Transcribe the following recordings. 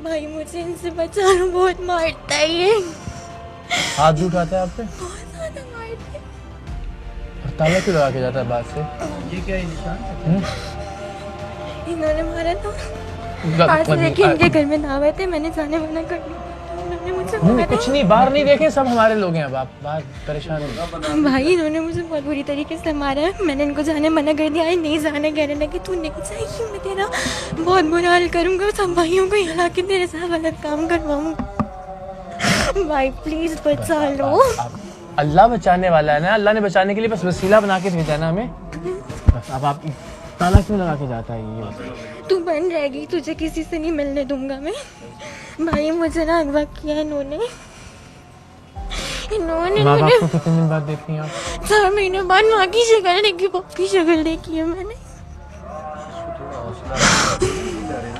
भाई मुझे इनसे बचा लो, बहुत मारता है ये, हाथ भी उठाता है आप पे? बहुत ज्यादा मारता है। ताला क्यों लगा के जाता है बात से? ये क्या है निशान? इन्होंने मारा था। आज देखिए इनके घर में दावत है, मैंने जाने मना कर दिया, इन्होंने मुझे मारा। कुछ नहीं, बाहर नहीं देखे, सब हमारे लोग हैं। अब आप बाहर परेशान हैं। भाई इन्होंने मुझे बहुत बुरी तरीके से मारा है, मैंने इनको जाने मना कर दिया, नहीं जाने, कहने लगे तू नहीं चाहिए, मैं तेरा बहुत बुरा हाल करूँगा, सब भाइयों को हिला के तेरे साथ गलत काम करवाऊँगा। भाई प्लीज बचा लो। अल्लाह बचाने वाला है ना, अल्लाह ने बचाने के लिए बस वसीला बना के भेजा ना हमें। बस अब आप ताला क्यों लगा के जाता है ये? तू बन रहेगी, तुझे किसी से नहीं मिलने दूंगा मैं। भाई मुझे ना अगवा किया इन्होंने माँ बाप को कितने दिन बाद देखती हैं आप? 4 महीने बाद माँ की शक्ल देखी, पापा की शक्ल देखी है मैंने।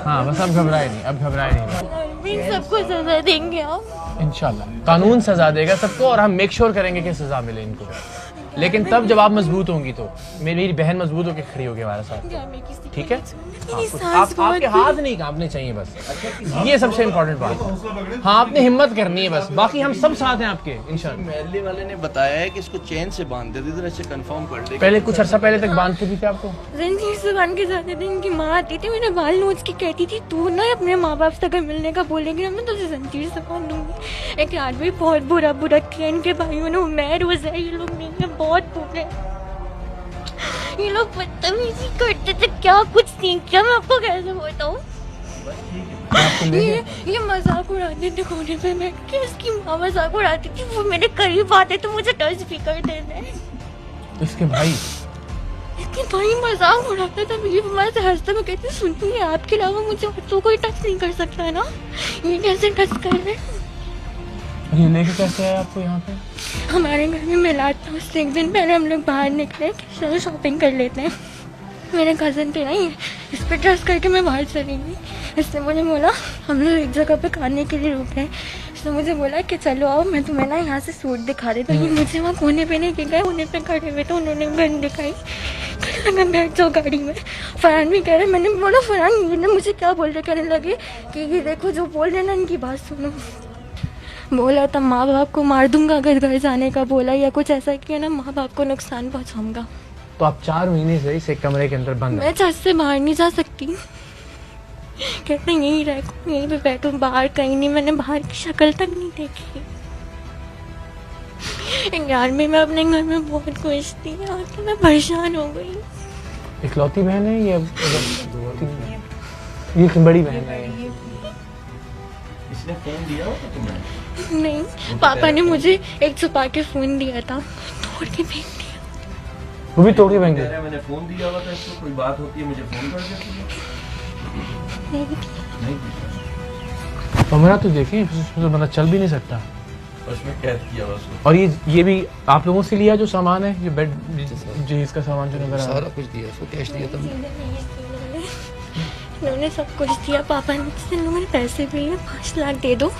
हाँ बस अब घबराए नहीं, अब घबराए नहीं। सबको सजा देंगे आप इंशाल्लाह कानून सजा देगा सबको, और हम मेक श्योर करेंगे कि सजा मिले इनको। लेकिन तब जब आप मजबूत होंगी तो मेरी बहन मजबूत होकर खड़ी होगी हमारे साथ, ठीक है? आपके हाथ नहीं कांपने चाहिए बस, ये सबसे इम्पोर्टेंट बात है। हाँ आपने हिम्मत करनी है बस, बाकी हम सब साथ हैं आपके इंशाल्लाह। महल्ले वाले ने बताया है कि इसको चेन से बांध दे, इधर ऐसे कंफर्म कर ले। पहले कुछ अर्सा पहले तक बांधते भी थे आपको? रंजीर से बांध के जाते थे, इनकी माँ आती थी, मेरे बाल नोच के कहती थी तू ना अपने माँ बाप से अगर मिलने का बोलेगी ना मैं तुझे जंजीर से बांध दूंगी। एक रात भी बहुत बुरा बुरा किया इनके भाइयों ने, मैं रोज है, ये लोग नहीं है, बहुत बुरे, ये लोग बदतमीजी करते थे, क्या कुछ सीख क्या, मैं आपको कैसे बताऊं। ये मजाक उड़ाते थे कोने पे बैठ के, इसकी माँ मजाक उड़ाती थी, वो मेरे करीब आते तो मुझे टच भी कर देते। इसके भाई मजाक उड़ाता था, मेरी मम्मा से हंसता, मैं कहती सुनती है आपके अलावा मुझे और तो कोई टच नहीं कर सकता है ना, ये कैसे टच कर रहे हैं। ये लेके कैसे आया आपको यहाँ पे? हमारे घर में मिलाद था, उससे एक दिन पहले हम लोग बाहर निकले कि चलो शॉपिंग कर लेते हैं। मेरे कज़न थे ना, ये इस पर ट्रस्ट करके मैं बाहर चली गई। इसने मुझे बोला, हम लोग एक जगह पे खाने के लिए रुके, इसने मुझे बोला कि चलो आओ मैं तुम्हें ना यहाँ से सूट दिखा देता हूँ। मुझे वहाँ कोने पे नहीं गए, कोने पे खड़े हुए तो उन्होंने गन दिखाई, मैं बैठ जाओ गाड़ी में। फरहान भी कह रहे, मैंने बोला फरहान ये ना मुझे क्या बोल रहे, कहने लगे कि ये देखो जो बोल रहे ना इनकी बात सुनो। बोला था माँ बाप को मार दूंगा अगर घर जाने का बोला, या कुछ ऐसा किया ना माँ बाप को नुकसान पहुँचाऊंगा। तो आप 4 महीने से इस एक कमरे के अंदर बंद हैं? मैं छत से बाहर नहीं जा सकती, कहते यहीं रह, यहीं पे बैठूं, बाहर कहीं नहीं, मैंने बाहर की शक्ल तक नहीं देखी। यार में मैं अपने घर में बहुत खुश थी, आके मैं परेशान हो गई। इकलौती बहन है ये? ये बड़ी बहन है? इसने फोन दिया होगा तुम्हें? नहीं, पापा ने मुझे एक छुपा के फोन दिया था, तोड़ के फेंक दिया। वो भी तोड़ के फेंक दिया? मैंने फोन दिया हुआ था इसको, कोई बात होती है मुझे फोन कर देती है। नहीं कमरा तो देखें, उसमें तो बंदा चल भी नहीं सकता, उसमें कैद किया हुआ उसको। और ये भी आप लोगों से लिया जो सामान है, ये बेड जहेज का सामान जो नजर आ रहा है? सारा कुछ दिया उसको, कैश दिया था। इन्होंने सब कुछ दिया, पापा ने मुझसे मेरे पैसे भी लिए, 5 लाख दे दो।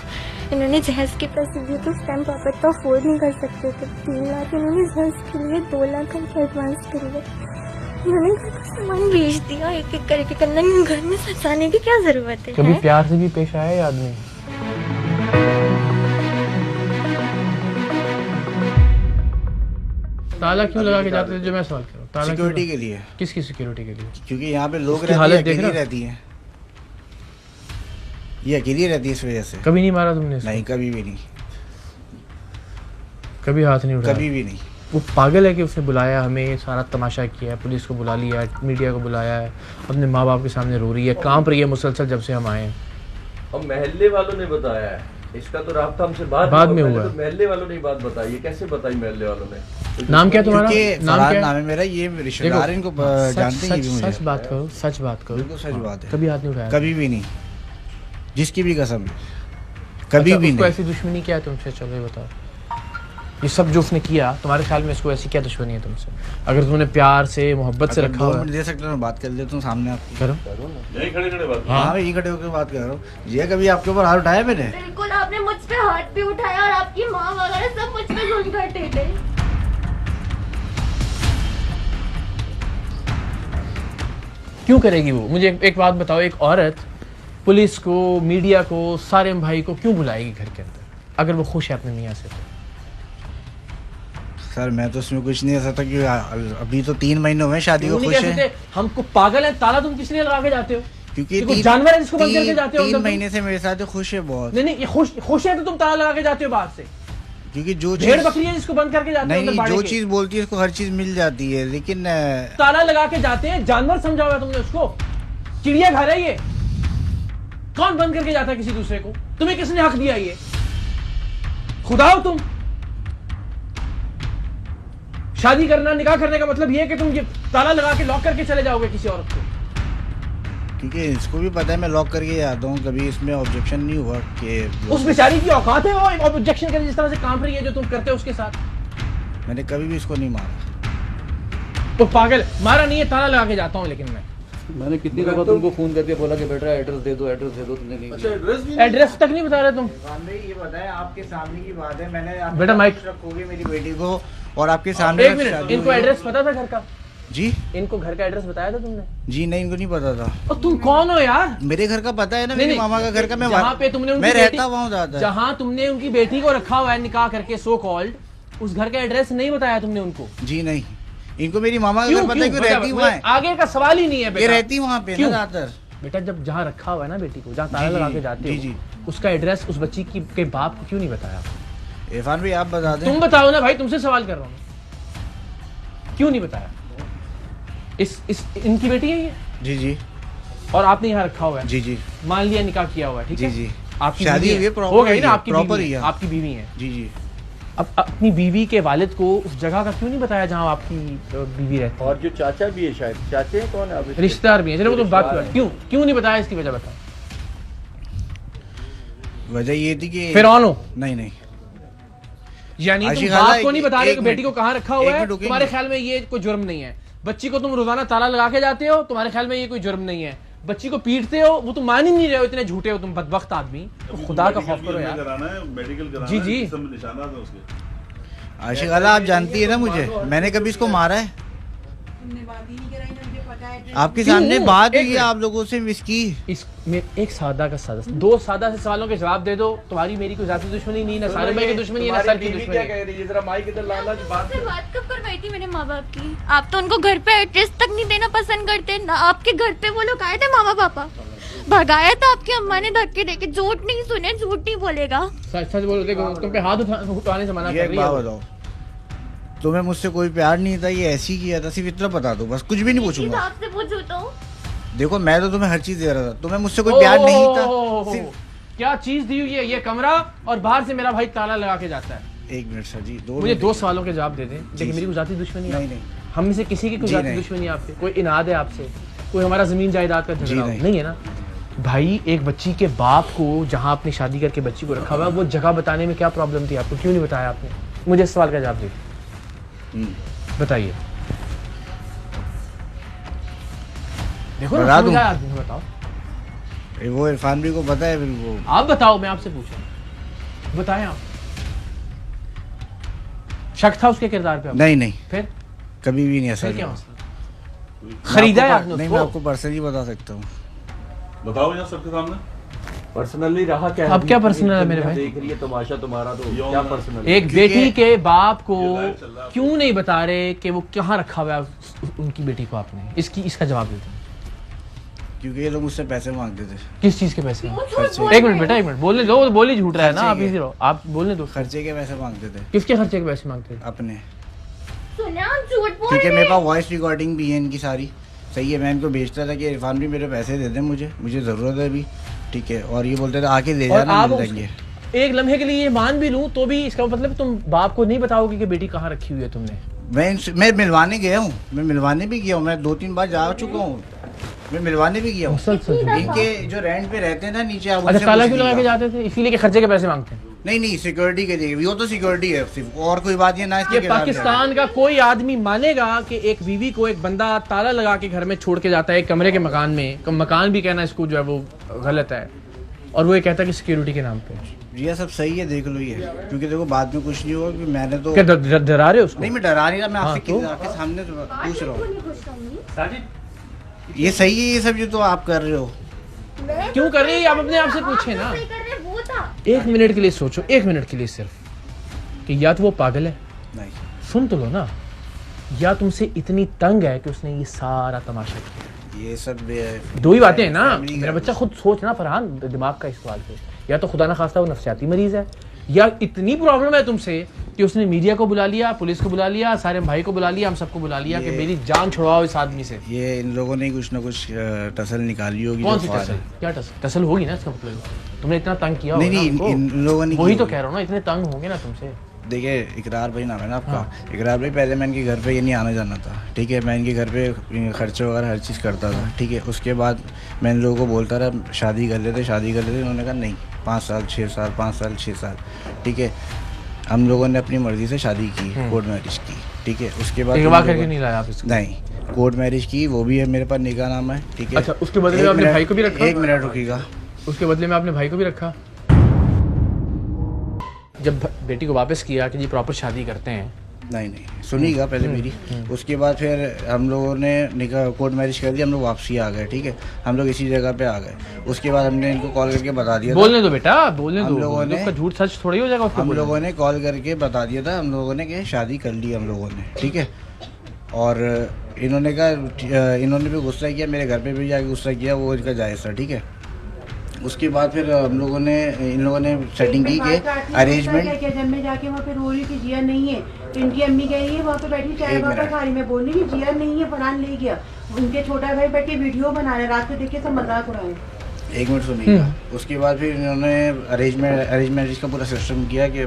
इन्होंने जहेज के पैसे दिए तो उस टाइम पापा तो अफोर्ड नहीं कर सकते थे, 3 लाख इन्होंने जहेज के लिए, 2 लाख का एडवांस के लिए। इन्होंने घर का सामान बेच दिया एक एक करके, करना घर में सजाने की क्या जरूरत है? कभी प्यार से भी पेश आया है आदमी? ताला क्यों लगा के जाते थे, जो मैं सवाल कर रहा हूँ? ताला सिक्योरिटी के लिए। किसकी सिक्योरिटी के लिए? क्योंकि यहाँ पे लोग उसकी हालत रहती देख है, रहा? अकेली रहती है, ये अकेली रहती है, इस वजह से। कभी नहीं मारा तुमने इसको? नहीं, कभी भी नहीं, कभी हाथ नहीं उठाया? कभी भी नहीं। वो पागल है कि उसने बुलाया हमें, सारा तमाशा किया है, पुलिस को बुला लिया, मीडिया को बुलाया है, अपने माँ बाप के सामने रो रही है, कांप रही है मुसलसल जब से हम आए हैं। और महल्ले वालों ने बताया है, इसका तो राब्ता हमसे बाद में हुआ। तो महल्ले वालों ने बात बताई है, कैसे बताई महल्ले वालों ने? नाम क्या तुम्हारा? नाम है मेरा, ये रिश्तेदार इनको जानते हैं। सच बात करो, सच बात करो। बिल्कुल सच बात है। कभी हाथ नहीं उठाया? कभी भी नहीं, जिसकी भी कसम, कभी भी नहीं। ऐसी दुश्मनी क्या है तुमसे? चलो ये बताओ, ये सब जो उसने किया तुम्हारे ख्याल में इसको ऐसी क्या दुश्मनी है तुमसे? अगर तुमने प्यार से मोहब्बत से रखा हुआ? दे सकते हो, मैं बात कर लेता हूँ सामने आपकी। करो। यही खड़े खड़े बात। हाँ यही खड़े होकर बात कर रहा हूँ। ये कभी आपके ऊपर हाथ उठाया मैंने? बिल्कुल, आपने मुझ पे हाथ भी उठाया और आपकी माँ वगैरह सब मुझ पे जुल्म करते थे। क्यों करेगी वो? मुझे एक बात बताओ, एक औरत पुलिस को, मीडिया को, सारे भाई को क्यों बुलाएगी घर के अंदर अगर वो खुश है अपने मियाँ से? तो सर मैं तो इसमें कुछ नहीं ऐसा था कि अभी तो 3 महीने हुए शादी को। क्यों खुश नहीं कह है सकते? हमको पागल है, ताला तुम किस लिए लगा के जाते हो? क्योंकि कोई जानवर है जिसको बंद करके जाते हो? 3 महीने से मेरे साथ खुश है बहुत। नहीं ये खुश है तो तुम ताला लगा के जाते हो बाहर से? क्योंकि जो भेड़ चीज बकरी है जिसको बंद करके जाते हो? नहीं, जो चीज बोलती है उसको हर चीज मिल जाती है, लेकिन ताला लगा के जाते हैं, जानवर समझा हुआ है तुमने उसको? चिड़िया घर है ये, कौन बंद करके जाता है किसी दूसरे को? तुम्हें किसने हक दिया ये? खुदा हो तुम? शादी करना, निकाह करने का मतलब ये है कि तुम ये ताला लगा के लॉक करके चले जाओगे किसी औरत को? क्योंकि इसको भी पता है मैं लॉक करके आता हूँ, कभी इसमें ऑब्जेक्शन नहीं हुआ कि उस बेचारी की औकात है वो ऑब्जेक्शन करे जिस तरह से काम रही है जो तुम करते हो उसके साथ? मैंने कभी भी इसको नहीं मारा। तो पागल, मारा नहीं है, ताला लगा के जाता हूँ। लेकिन मैंने कितनी दफा तुमको फोन करके बोला कि बेटा एड्रेस दे दो, तुमने नहीं दिया। एड्रेस तक नहीं बता रहे तुम? ये बताया आपके सामने की बात है, मैंने बेटा माइक रखोगे मेरी बेटी को और आपके सामने। एक मिनट, इनको एड्रेस पता था घर का? जी इनको घर का एड्रेस बताया था तुमने? जी नहीं, इनको नहीं पता था। और तुम कौन हो यार? मेरे घर का पता है ना, मेरे मामा का घर का। मैं जहाँ पे तुमने मैं रहता वहाँ ज्यादा, जहाँ तुमने उनकी बेटी को रखा हुआ है निकाह करके सो कॉल्ड, उस घर का एड्रेस नहीं बताया तुमने उनको? जी नहीं, इनको मेरी मामा का घर पता है, क्यों रहती वहाँ है। आगे का सवाल ही नहीं है। ये रहती वहाँ पे ना ज्यादातर। बेटा जब जहाँ रखा हुआ है ना बेटी को, जहाँ ताला लगा के जाते हो, उसका एड्रेस उस बच्ची के बाप को क्यों नहीं बताया? इरफान भाई आप बता दें। तुम बताओ ना भाई, तुमसे सवाल कर रहा हूँ, क्यों नहीं बताया? इनकी बेटी है ये? जी जी। और आपने यहाँ रखा हुआ है? जी जी। मान लिया निकाह किया हुआ है, ठीक है? जी जी। आपकी शादी हुई है, हो गई ना? आपकी प्रॉपर बीवी है, आपकी बीवी है। जी जी। अब अपनी बीवी के वालिद को उस जगह का क्यों नहीं बताया जहाँ आपकी बीवी रहती है? और जो चाचा भी है, शायद चाचे हैं, कौन है आप? रिश्तेदार भी है। चलो वो तो बात क्यों नहीं बताया, इसकी वजह बताओ। वजह ये थी कि फिर ऑन हो? नहीं यानी तुम बाप को नहीं बता रहे कि बेटी को कहाँ रखा हुआ है? तुम्हारे ख्याल में ये कोई जुर्म नहीं है? बच्ची को तुम रोजाना ताला लगा के जाते हो, तुम्हारे ख्याल में ये कोई जुर्म नहीं है? बच्ची को पीटते हो, वो तुम मान ही नहीं रहे हो, इतने झूठे हो तुम, बदबख्त आदमी। तो खुदा का खौफ करो यार। जी जी। आशिक अल्लाह आप जानती है ना मुझे, मैंने कभी इसको मारा है? आपके सामने बात हुई है, आप लोगों से मिस की। एक सादा का सादा, 2 सादा से सवालों के जवाब दे दो। तुम्हारी मेरी कोई जाती दुश्मनी नहीं, ना सारे भाई की दुश्मनी है, ना सर की दुश्मनी है। जरा माइक इधर लाना, बात कब करवाई थी मेरे माँ बाप की? आप तो उनको घर पे एड्रेस तक नहीं देना पसंद करते ना। आपके घर पे वो लोग आए थे, मामा पापा भगाया था आपकी अम्मा ने धक्के देके। झूठ नहीं सुने, झूठ नहीं बोलेगा। सच बोलो, देखो तुम पे हाथ उठाने से मना कर रही है। बताओ, तुम्हें मुझसे कोई प्यार नहीं था, ये ऐसी किया था, सिर्फ इतना बता दो बस, कुछ भी नहीं पूछूंगा। आपसे पूछूं तो देखो मैं तो तुम्हें हर चीज दे रहा था, तुम्हें मुझसे कोई प्यार नहीं था। क्या चीज दी हुई है? ये कमरा, और बाहर से मेरा भाई ताला लगा के जाता है। 1 मिनट सर जी, मुझे 2 सवालों के जवाब दे दें। देखिए मेरी कोई जाती दुश्मनी है? नहीं। हम में से किसी की कोई जाती दुश्मनी है आपसे? कोई इनाद है आपसे? कोई हमारा जमीन जायदाद का झगड़ा नहीं है ना? भाई एक बच्ची के बाप को जहाँ आपने शादी करके बच्ची को रखा हुआ है, वो जगह बताने में क्या प्रॉब्लम थी आपको? क्यों नहीं बताया आपने? मुझे इस सवाल का जवाब दे बताइए। देखो ना, समझ आया आदमी, बताओ। वो इरफान भी को पता है, फिर वो आप बताओ, मैं आपसे पूछूं, बताएं आप। शक था उसके किरदार पे? नहीं फिर कभी भी नहीं ऐसा। क्या मसला? खरीदा है आपने? नहीं, मैं आपको पर्सनली बता सकता हूँ। बताओ यार सबके सामने। पर्सनली रहा क्या? अब क्या पर्सनल है मेरे भाई? देख रही है तमाशा तुम्हारा, तो क्या पर्सनल? एक बेटी के बाप को क्यों नहीं बता रहे कि वो कहाँ रखा हुआ है उनकी बेटी को? आपने इसका जवाब देते। क्योंकि ये लोग मुझसे पैसे मांगते थे। किस चीज के पैसे? एक मिनट बेटा, 1 मिनट बोलने दो, वो बोल ही झूठ रहा है ना। आप इधर रहो, आप बोलने दो। खर्चे के पैसे मांगते थे। किसके खर्चे के पैसे मांगते थे? अपने। ठीक है, मेरे पास वॉइस रिकॉर्डिंग भी है इनकी सारी, सही है। मैं इनको भेजता था कि इरफान भी मेरे पैसे दे दे, मुझे जरूरत है अभी, ठीक है। और ये बोलते थे आके ले जाना, मिल जाएंगे। एक लम्हे के लिए ये मान भी लूं तो भी इसका मतलब तुम बाप को नहीं बताओगे कि बेटी कहाँ रखी हुई है तुमने? मैं मिलवाने गया हूँ, मैं मिलवाने भी गया हूँ, मैं 2-3 बार जा चुका हूँ, मैं मिलवाने भी गया हूँ। इनके जो रेंट पे रहते हैं ना नीचे, आप अच्छा ताला क्यों लगा के जाते थे? इसीलिए कि खर्चे के पैसे मांगते हैं? नहीं, सिक्योरिटी के लिए, वो तो सिक्योरिटी है सिर्फ, और कोई बात ये ना। ये पाकिस्तान का कोई आदमी मानेगा कि एक बीवी को एक बंदा ताला लगा के घर में छोड़ के जाता है, एक कमरे के मकान में, मकान भी कहना इसको जो है वो गलत है, और वो ये कहता है कि सिक्योरिटी के नाम पे? ये सब सही है, देख लो ये, क्योंकि देखो बाद में कुछ नहीं होगा कि मैंने तो क्या डरा रहे हो उसको? नहीं, मैं डरा नहीं रहा, मैं आपके सामने पूछ रहा हूँ। ये सही है ये सब जो तो आप कर रहे हो? क्यों कर रही है? आप अपने आप से पूछे ना। एक मिनट के लिए सोचो, एक मिनट के लिए सिर्फ, कि या तो वो पागल है, नहीं सुन तो लो ना, या तुमसे इतनी तंग है कि उसने ये सारा तमाशा किया। ये सब दो ही बातें हैं ना। फैमिली मेरा का बच्चा खुद सोच ना फरहान, दिमाग का इस्तेमाल पे, या तो खुदा ना खास्ता वो नफसियाती मरीज है, या इतनी प्रॉब्लम है तुमसे कि उसने मीडिया को बुला लिया, पुलिस को बुला लिया, सारे भाई को बुला लिया, हम सबको बुला लिया कि मेरी जान छुड़वाओ इस आदमी से। ये इन लोगों ने कुछ ना कुछ टसल निकाली होगी। कौन जो सी फाड़ टसल? है। क्या टसल? टसल होगी ना इसका मतलब। तुमने इतना तंग किया नहीं होगा नहीं, ना इन उनको। लोगों ने वही की तो होगी। कह रहा हूँ ना, इतने तंग होंगे ना तुमसे। देखिए इकरार भाई नाम है ना आपका। हाँ। इकरार भाई पहले मैं इनके घर पे ये नहीं आना जाना था, ठीक है। मैं इनके घर पे खर्चे वगैरह हर चीज़ करता था, ठीक है। उसके बाद मैं इन लोगों को बोलता रहा शादी कर लेते, शादी कर लेते। उन्होंने कहा नहीं, 5 साल 6 साल, 5 साल 6 साल, ठीक है। हम लोगों ने अपनी मर्जी से शादी की, कोर्ट मैरिज की, ठीक है। उसके बाद निकाह करके नहीं लाया आप इसको? नहीं, कोर्ट मैरिज की, वो भी है मेरे पास निकाह नामा है, ठीक है। अच्छा, उसके बदले में आपने भाई को भी रखा? 1 मिनट रुकिएगा। उसके बदले में आपने भाई को भी रखा? जब बेटी को वापस किया कि जी प्रॉपर शादी करते हैं, नहीं नहीं, सुनिएगा पहले मेरी। उसके बाद फिर हम लोगों ने निकाह कोर्ट मैरिज कर दिया, हम लोग वापसी आ गए, ठीक है। हम लोग इसी जगह पे आ गए। उसके बाद हमने इनको कॉल करके बता दिया था। बोलने दो बेटा, बोलने हम दो। लोगों ने- उसका झूठ सच थोड़ी हो जाएगा उसको हम बोलने। लोगों ने कॉल करके बता दिया था हम लोगों ने कि शादी कर ली हम लोगों ने, ठीक है। और इन्होंने कहा, इन्होंने भी गुस्सा किया, मेरे घर पे भी जाके गुस्सा किया, वो इनका जायज़ था, ठीक है। उसके बाद फिर हम लोगों ने इन लोगों ने सेटिंग की कि अरेंजमेंट। जब मैं जाके वहाँ पे रो रही थी, जिया नहीं है, तो इनकी अम्मी कह रही है वहाँ पे बैठी चाय एक वापस मिनट। खा रही, मैं बोल रही हूँ जिया नहीं है, फरहान ले गया। उनके छोटा भाई बैठ के वीडियो बना रहे, रात को देख के सब मजाक उड़ाए। 1 मिनट सुनिएगा। उसके बाद फिर इन्होंने अरेंज मैरिज का पूरा सिस्टम किया कि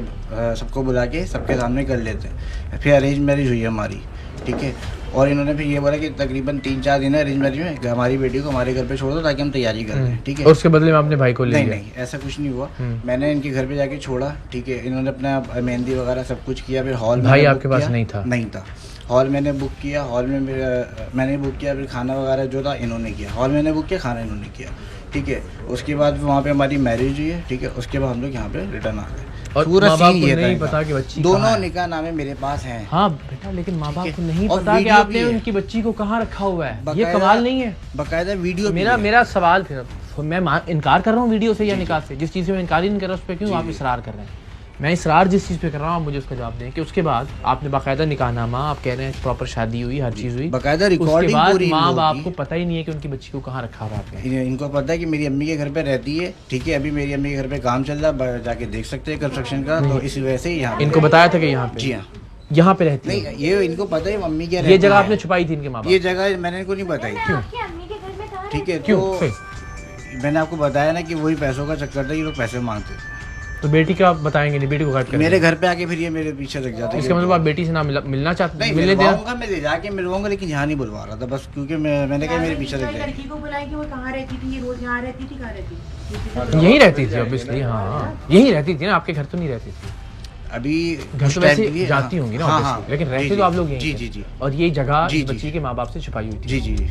सबको बुला के सबके सामने कर लेते हैं। फिर अरेंज मैरिज हुई हमारी, ठीक है। और इन्होंने फिर ये बोला कि तकरीबन 3-4 दिन है अरेंज मैरिज में, हमारी बेटी को हमारे घर पे छोड़ दो ताकि हम तैयारी कर लें, ठीक है। और उसके बदले में आपने भाई को ले नहीं लिया? नहीं, ऐसा कुछ नहीं हुआ। मैंने इनके घर पे जाके छोड़ा, ठीक है। इन्होंने अपना मेहंदी वगैरह सब कुछ किया। फिर हॉल भाई आपके पास नहीं था? नहीं था। हॉल मैंने बुक किया, हॉल में मैंने बुक किया। फिर खाना वगैरह जो था इन्होंने किया, हॉल मैंने बुक किया, खाना इन्होंने किया, ठीक है। उसके बाद वहाँ पे हमारी मैरिज हुई है, ठीक है। उसके बाद हम लोग यहाँ पे रिटर्न आ गए। और पूरा माँ बाप सीन को ये नहीं था पता इनका। कि बच्ची दोनों कहाँ है? निकाह नामे मेरे पास हैं। हाँ बेटा, लेकिन माँ बाप को नहीं और पता कि वीडियो आपने भी है। उनकी बच्ची को कहाँ रखा हुआ है। ये बकायदा- कमाल नहीं है? बकायदा वीडियो भी मेरा है। मेरा सवाल फिर, मैं इनकार कर रहा हूँ वीडियो से या निकाह से? जिस चीज़ से मैं इनकार ही नहीं कर रहा उस पर क्यों आप इसरार कर रहे हैं? मैं इसरार जिस चीज़ पे कर रहा हूँ आप मुझे उसका जवाब दें कि उसके बाद आपने बाकायदा निकाहनामा, आप कह रहे हैं प्रॉपर शादी हुई, हर चीज़ हुई, बकायदा उसके रिकॉर्डिंग बाद पूरी इन माँ लोगों बाप की। को पता ही नहीं है कि उनकी बच्ची को कहाँ रखा हुआ है आपने? इनको पता है कि मेरी अम्मी के घर पे रहती है, ठीक है। अभी मेरी अम्मी के घर पे काम चल रहा है, जाके देख सकते हैं कंस्ट्रक्शन का। तो इस वजह से ही यहाँ पे- इनको बताया था कि यहाँ पे? जी हाँ। यहाँ पे रहती नहीं, है? ये इनको पता है मम्मी क्या ये रहती जगह है। आपने छुपाई थी इनके माँ बाप? ये जगह मैंने इनको नहीं बताई, ठीक है। क्यों? तो मैंने आपको बताया ना कि वही पैसों का चक्कर था, ये लोग पैसे मांगते थे। तो बेटी का आप बताएंगे नहीं, बेटी को गायब कर मेरे घर पे आके फिर ये मेरे पीछे लग जाते। इसका मतलब आप बेटी से ना मिलना चाहते, नहीं, मिलने देना? मिलवाऊंगा, मैं ले जाके मिलवाऊंगा, लेकिन यहाँ नहीं बुलवा रहा था बस, क्योंकि मैंने कहा मेरे पीछे लग जाएगी। लड़की को बुलाई कि वो कहाँ रहती थी, ये रोज यहाँ रहती थी, कहाँ रहती थी? यहीं रहती थी ऑब्वियसली। हाँ यहीं रहती थी ना, आपके घर तो नहीं रहती थी? अभी घर उस तो टाइम वैसे के लिए- जाती होंगी ना हाँ, obviously, हाँ, लेकिन जी, रहते जी, तो आप लोग यहीं जी थे। जी जी और ये जगह जी, इस जी। बच्ची के माँ बाप से छुपाई हुई थी? जी जी जी।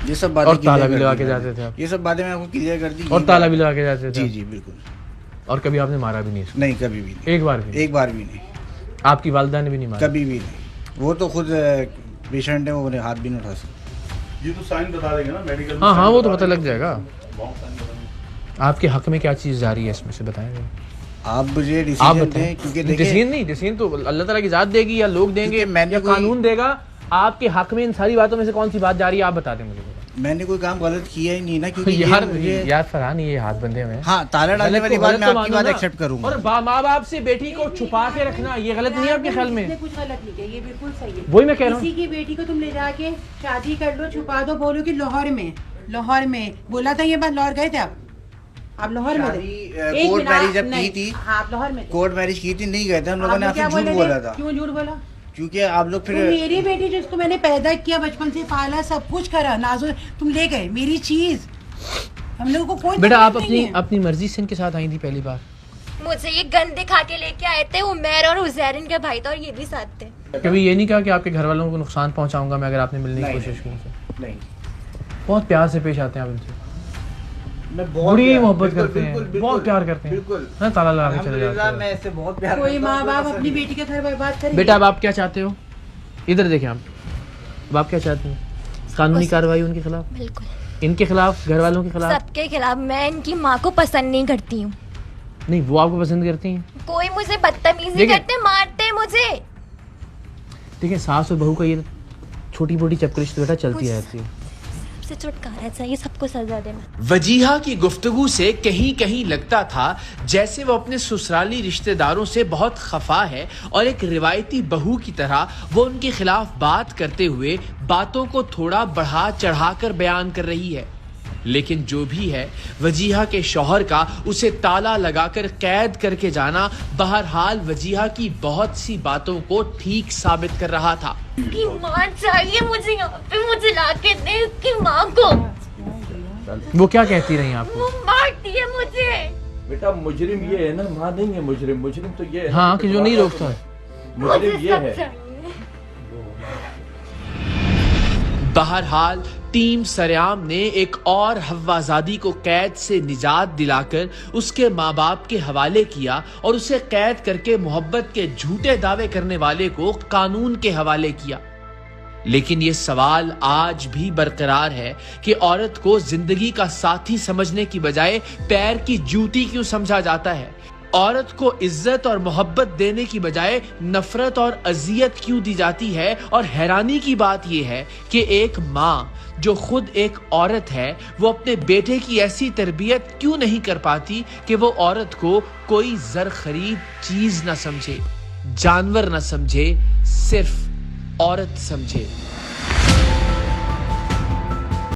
ये सब बातें और ताला clear भी कर लगा दी के मैंने। जाते थे आप? ये सब बातें मैं आपको क्लियर कर दी। और ताला भी लगा के जाते थे? जी जी बिल्कुल। और कभी आपने मारा भी नहीं इसको? नहीं, कभी भी नहीं, एक बार भी? एक बार भी नहीं, आपकी वालिदा ने भी नहीं मारा? कभी भी नहीं। वो तो खुद पेशेंट है, वो हाथ भी नहीं उठा सकते। ये तो साइन बता देंगे ना मेडिकल। हाँ हाँ, वो तो पता लग जाएगा। आपके हक में क्या चीज़ जारी है इसमें से बताएंगे? आप मुझे आप डिसीजन बताएं। दें, क्योंकि देखिए डिसीजन नहीं, डिसीजन तो अल्लाह ताला की ज़ात देगी या लोग देंगे क्योंकि मैंने या कोई- कानून देगा। आपके हक में इन सारी बातों में से कौन सी बात जा रही है आप बता दें मुझे। मैंने कोई काम गलत किया ही नहीं ना, क्योंकि ये यार मुझे- यार फरहान, ये हाथ बंधे हुए हैं। हाँ, ताला डालने गलत वाली को बात गलत मैं तो आपकी मानो बात ना। एक्सेप्ट करूंगा। और माँ बाप से बेटी को छुपा के रखना ये गलत नहीं है आपके ख्याल में? इसने कुछ गलत नहीं किया, ये बिल्कुल सही है। वही मैं कह रहा हूँ। किसी की बेटी को तुम ले जाके शादी कर लो, छुपा दो, बोलो कि लाहौर में बोला था। ये बात लाहौर गए थे आप लाहौर में थे? शादी, एक कोर्ट मिनट, मैरिज जब नहीं, की थी, हाँ आप लाहौर में थे। कोर्ट मैरिज की थी, नहीं गए थे हम लोगों आप ने, लोग क्या आपसे झूठ बोले बोला थे? था। क्यों झूठ बोला? क्योंकि आप लोग तुम फिर मेरी बेटी जिसको मैंने पैदा किया, बचपन से पाला, सब कुछ करा, नाजो तुम ले गए मेरी चीज। हम लोगों को कोई बेटा आप तकलीफ नहीं है। अपनी मर्जी से इनके साथ आई थी पहली बार? मुझे ये गन दिखा के लेके आए थे, उमर और उजैर इनके भाई था और ये भी साथ थे। कभी ये नहीं कहा कि आपके घर वालों को नुकसान पहुंचाऊंगा मैं अगर आपने मिलने की नहीं, कोशिश की उनसे? नहीं, बहुत प्यार से पेश आते हैं आप इनसे? मैं बहुत बड़ी प्यार- मोहब्बत बिल्कुल, करते हैं, बिल्कुल, बिल्कुल, बहुत प्यार करते हैं। बिल्कुल। हाँ, ताला लगा के चले अल्हम्दुलिल्लाह, जाते मैं हैं। इससे बहुत प्यार कोई करता माँ हूँ, बाप पसंद अपनी है। बेटी का घर बर्बाद करे? बेटा अब आप क्या चाहते हो? इधर देखें आप, अब आप क्या चाहते हैं? कानूनी कार्रवाई उनके खिलाफ, बिल्कुल इनके खिलाफ, घर वालों के खिलाफ? सबके खिलाफ। मैं इनकी माँ को पसंद नहीं करती हूँ। नहीं, वो आपको पसंद करती हैं? कोई मुझे बदतमीजी देखिए- करते, मारते मुझे। देखिए, सास और बहू का ये छोटी मोटी चपकरिश तो बेटा चलती रहती है। से छुटकारा चाहिए, सबको सजा देना। वजीहा की गुफ्तगू से कहीं कहीं लगता था जैसे वो अपने ससुराली रिश्तेदारों से बहुत खफा है और एक रिवायती बहू की तरह वो उनके खिलाफ बात करते हुए बातों को थोड़ा बढ़ा चढ़ाकर बयान कर रही है। लेकिन जो भी है, वजीहा के शौहर का उसे ताला लगाकर कैद करके जाना बहरहाल वजीहा की बहुत सी बातों को ठीक साबित कर रहा था। की माँ चाहिए मुझे, यहाँ पे मुझे लाके दे उसकी माँ को। वो क्या कहती रही आपको? वो मारती है मुझे। बेटा मुजरिम ये है ना, माँ नहीं है मुजरिम, मुजरिम तो ये है। हाँ, कि जो नहीं रोकता है। मुजरिम ये है। बहरहाल टीम सरेआम ने एक और हव्वाजादी को कैद से निजात दिलाकर उसके माँ बाप के हवाले किया और उसे कैद करके मोहब्बत के झूठे दावे करने वाले को कानून के हवाले किया। लेकिन ये सवाल आज भी बरकरार है कि औरत को जिंदगी का साथी समझने की बजाय पैर की जूती क्यों समझा जाता है? औरत को इज्जत और मोहब्बत देने की बजाय नफरत और अजियत क्यों दी जाती है? और हैरानी की बात यह है कि एक माँ जो खुद एक औरत है, वो अपने बेटे की ऐसी तरबियत क्यों नहीं कर पाती कि वो औरत को कोई जर खरीद चीज ना समझे, जानवर ना समझे, सिर्फ औरत समझे।